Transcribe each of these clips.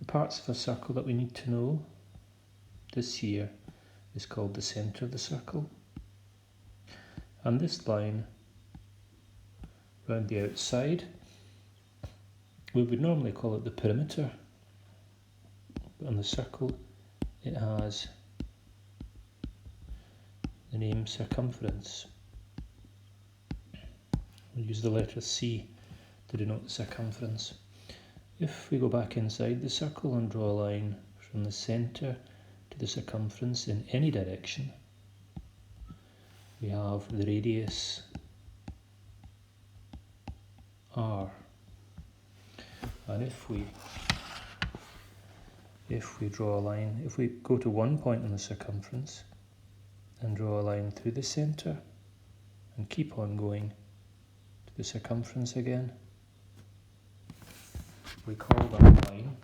parts of a circle that we need to know, this here is called the centre of the circle. And this line round the outside, we would normally call it the perimeter. But on the circle, it has the name circumference. We'll use the letter C to denote the circumference. If we go back inside the circle and draw a line from the centre to the circumference in any direction, we have the radius R. And if we draw a line, if we go to one point on the circumference and draw a line through the centre and keep on going to the circumference again, we call that line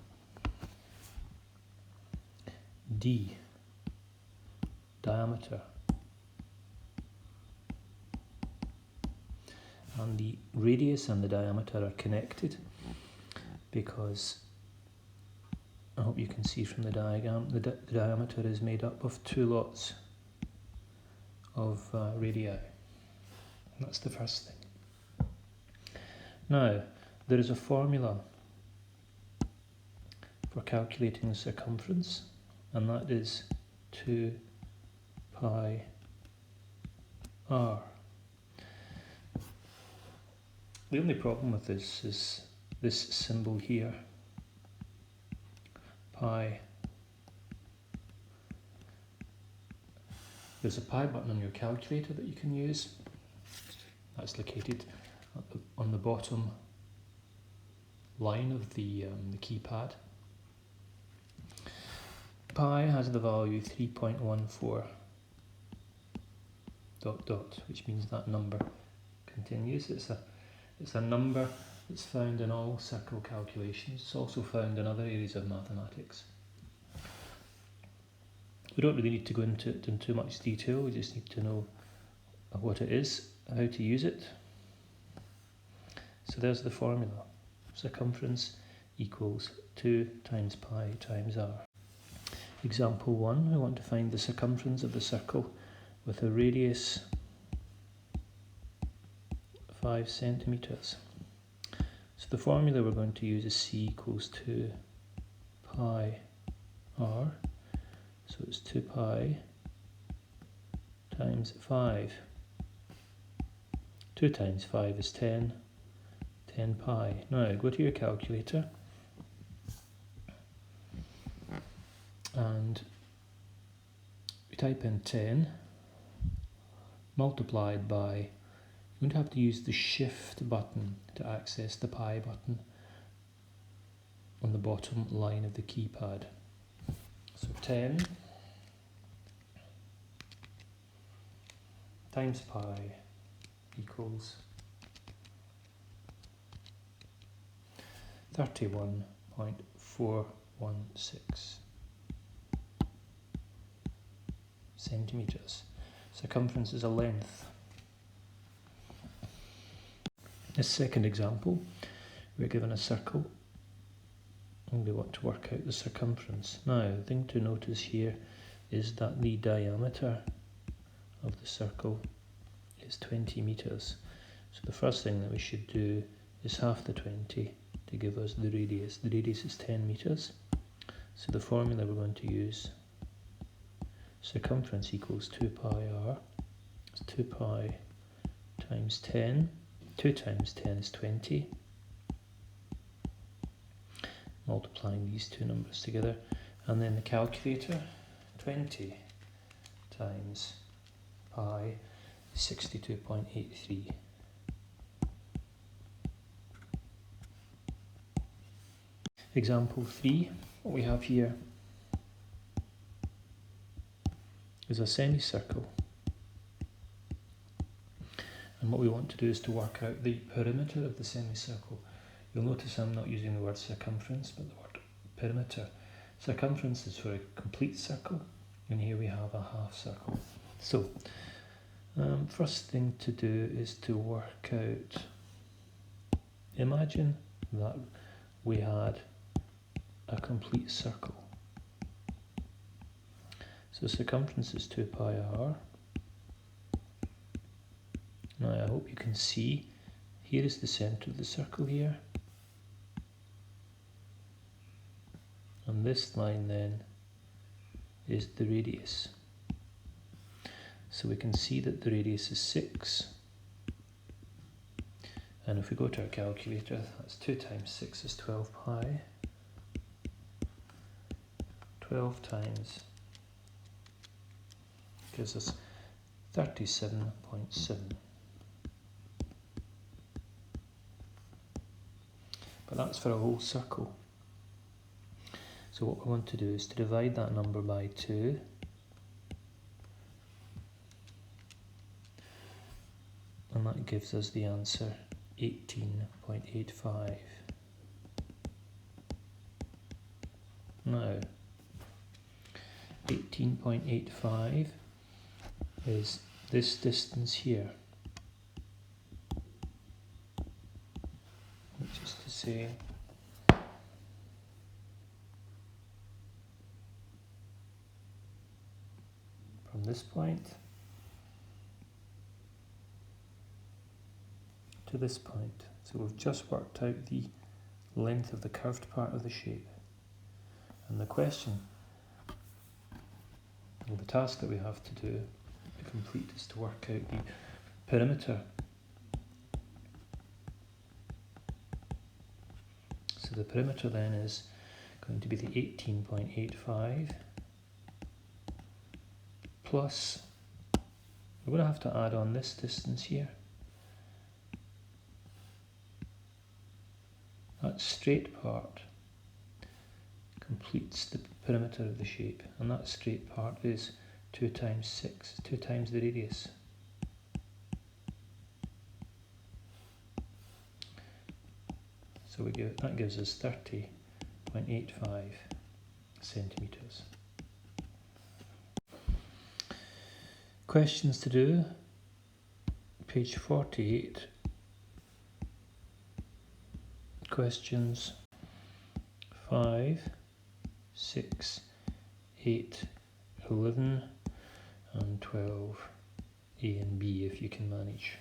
D, diameter. And the radius and the diameter are connected because, I hope you can see from the diagram, the diameter is made up of two lots of radii. That's the first thing. Now, there is a formula for calculating the circumference, and that is 2 pi r. The only problem with this is this symbol here, pi. There's a pi button on your calculator that you can use. That's located on the bottom line of the keypad. Pi has the value 3.14 ... which means that number continues. It's a number that's found in all circle calculations. It's also found in other areas of mathematics. We don't really need to go into it in too much detail, we just need to know what it is, how to use it. So there's the formula. Circumference equals 2 times pi times r. Example 1, we want to find the circumference of the circle with a radius 5 centimetres. So the formula we're going to use is C equals 2 pi r. So it's 2 pi times 5. 2 times 5 is 10. 10 pi. Now go to your calculator and we type in 10 multiplied by, you're going to have to use the shift button to access the pi button on the bottom line of the keypad. So 10 times pi equals 31.416 centimetres. Circumference is a length. This second example, we're given a circle and we want to work out the circumference. Now, the thing to notice here is that the diameter of the circle is 20 metres. So the first thing that we should do is half the 20 to give us the radius. The radius is 10 metres. So the formula we're going to use, circumference equals 2 pi r. It's 2 pi times 10. 2 times 10 is 20. Multiplying these two numbers together. And then the calculator, 20 times pi is 62.83. Example 3, what we have here is a semicircle. And what we want to do is to work out the perimeter of the semicircle. You'll notice I'm not using the word circumference, but the word perimeter. Circumference is for a complete circle, and here we have a half circle. So, first thing to do is to work out, imagine that we had a complete circle. So circumference is 2 pi r. Now I hope you can see, here is the centre of the circle here. And this line then is the radius. So we can see that the radius is 6. And if we go to our calculator, that's 2 times 6 is 12 pi. 12 times gives us 37.7. But that's for a whole circle. So what we want to do is to divide that number by 2. And that gives us the answer 18.85. Now, 18.85 is this distance here, which is to say from this point to this point. So we've just worked out the length of the curved part of the shape. And the question, or the task that we have to do to complete, is to work out the perimeter. So the perimeter then is going to be the 18.85 plus, we're going to have to add on this distance here. That straight part completes the perimeter of the shape, and that straight part is 2 times 6, 2 times the radius. So that gives us 30.85 centimetres. Questions to do, page 48. Questions 5, 6, 8, 11 and 12, A and B if you can manage.